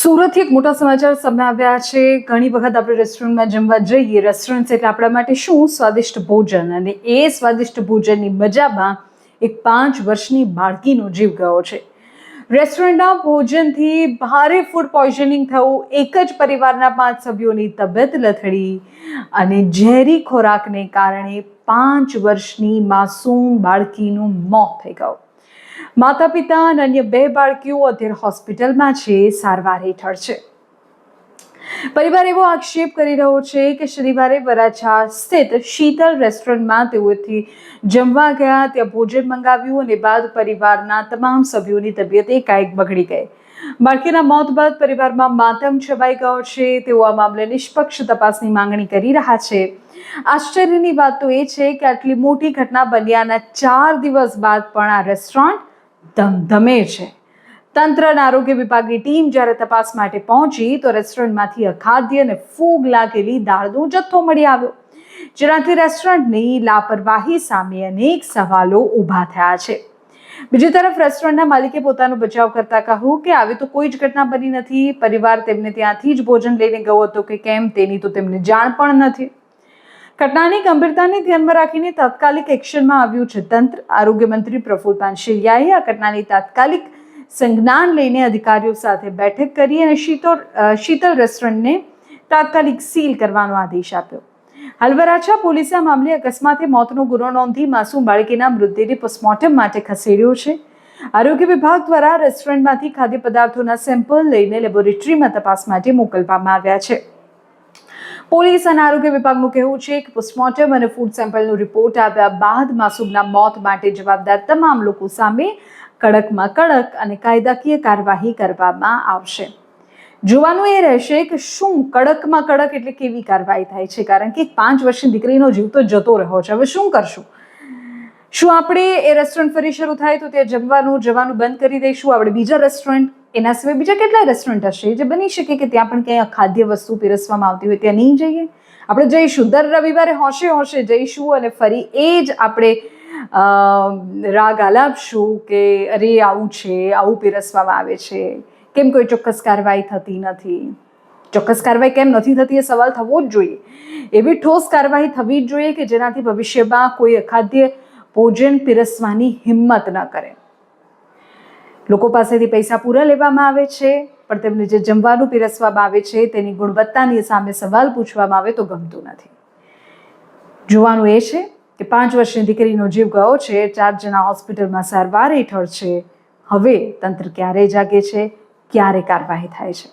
સુરતથી એક મોટા સમાચાર સામે આવ્યા છે. ઘણી વખત આપણે રેસ્ટોરન્ટમાં જમવા જઈએ. રેસ્ટોરન્ટ એટલે આપણા માટે શું સ્વાદિષ્ટ ભોજન, અને એ સ્વાદિષ્ટ ભોજનની મજામાં એક 5 વર્ષની બાળકીનો જીવ ગયો છે. રેસ્ટોરન્ટના ભોજનથી ભારે ફૂડ પોઈઝનિંગ થયું, એક જ પરિવારના 5 સભ્યોની તબિયત લથડી અને ઝેરી ખોરાકને કારણે 5 વર્ષની માસૂમ બાળકીનું મોત થઈ ગયું. માતા પિતા અને અન્ય 2 બાળકીઓ અત્યારે હોસ્પિટલમાં છે, સારવાર હેઠળ છે. પરિવાર એવો આક્ષેપ કરી રહ્યો છે કે શનિવારે વરાછા સ્થિત શીતલ રેસ્ટોરન્ટમાં તેઓથી જમવા ગયા, ત્યાં ભોજન મંગાવ્યું અને બાદ પરિવારના તમામ સભ્યોની તબિયત એકાએક બગડી ગઈ. બાળકીના મોત બાદ પરિવારમાં માતમ છવાઈ ગયો છે. તેઓ આ મામલે નિષ્પક્ષ તપાસની માંગણી કરી રહ્યા છે. આશ્ચર્યની વાત તો એ છે કે આટલી મોટી ઘટના બન્યાના 4 દિવસ બાદ પણ આ રેસ્ટોરન્ટ ધમધમે છે. તંત્ર અને આરોગ્ય વિભાગની ટીમ જ્યારે તપાસ માટે પહોંચી તો રેસ્ટોરન્ટમાંથી અખાદ્ય અને ફૂગ લાગેલી દાળનો જથ્થો મળી આવ્યો, જેનાથી રેસ્ટોરન્ટની લાપરવાહી સામે અનેક સવાલો ઊભા થયા છે. બીજી તરફ રેસ્ટોરન્ટના માલિકે પોતાનો બચાવ કરતા કહ્યું કે આવી તો કોઈ જ ઘટના બની નથી. પરિવાર તેમને ત્યાંથી જ ભોજન લઈને ગયો હતો કે કેમ તેની તો તેમને જાણ પણ નથી. ઘટનાની ગંભીરતાને ધ્યાનમાં રાખીને તાત્કાલિક એક્શનમાં આવ્યું છે તંત્ર. આરોગ્ય મંત્રી પ્રફુલ પાનશેરિયાએ આ ઘટનાની તાત્કાલિક સંજ્ઞાન લઈને અધિકારીઓ સાથે બેઠક કરી અને શીતલ રેસ્ટોરન્ટને તાત્કાલિક સીલ કરવાનો આદેશ આપ્યો. હાલ વરાછા પોલીસે આ મામલે અકસ્માતે મોતનો ગુનો નોંધી માસૂમ બાળકીના મૃતદેહને પોસ્ટમોર્ટમ માટે ખસેડ્યો છે. આરોગ્ય વિભાગ દ્વારા રેસ્ટોરન્ટમાંથી ખાદ્ય પદાર્થોના સેમ્પલ લઈને લેબોરેટરીમાં તપાસ માટે મોકલવામાં આવ્યા છે. પોલીસ અને આરોગ્ય વિભાગનું કહેવું છે કે પોસ્ટમોર્ટમ અને ફૂડ સેમ્પલનો રિપોર્ટ આવ્યા બાદ માસૂમના મોત માટે જવાબદાર તમામ લોકો સામે કડકમાં કડક અને કાયદાકીય કાર્યવાહી કરવામાં આવશે. જોવાનું એ રહેશે કે શું કડકમાં કડક એટલે કેવી કાર્યવાહી થાય છે, કારણ કે 5 વર્ષની દીકરીનો જીવ તો જતો રહ્યો છે. હવે શું કરશું? શું આપણે એ રેસ્ટોરન્ટ ફરી શરૂ થાય તો ત્યાં જવાનું બંધ કરી દઈશું? આપણે બીજા રેસ્ટોરન્ટ, એના સિવાય બીજા કેટલાય રેસ્ટોરન્ટ હશે જે બની શકે કે ત્યાં પણ ક્યાંય ખાદ્ય વસ્તુ પીરસવામાં આવતી હોય, ત્યાં નહીં જઈએ? આપણે જઈશું, દર રવિવારે હોંશે જઈશું અને ફરી એ જ આપણે રાગ આલાપશું કે અરે આવું છે, આવું પીરસવામાં આવે છે, કેમ કોઈ ચોક્કસ કાર્યવાહી થતી નથી? ચોક્કસ કાર્યવાહી કેમ નથી થતી એ સવાલ થવો જ જોઈએ. એવી ઠોસ કાર્યવાહી થવી જ જોઈએ કે જેનાથી ભવિષ્યમાં કોઈ અખાદ્ય ભોજન પીરસવાની હિંમત ન કરે. લોકો પાસેથી પૈસા પૂરા લેવામાં આવે છે, પણ તેમને જે જમવાનું પીરસવામાં આવે છે તેની ગુણવત્તાની સામે સવાલ પૂછવામાં આવે તો ગમતું નથી. જોવાનું એ છે કે 5 વર્ષની દીકરીનો જીવ ગયો છે, 4 જણા હોસ્પિટલમાં સારવાર હેઠળ છે. હવે તંત્ર ક્યારે જાગે છે, ક્યારે કાર્યવાહી થાય છે?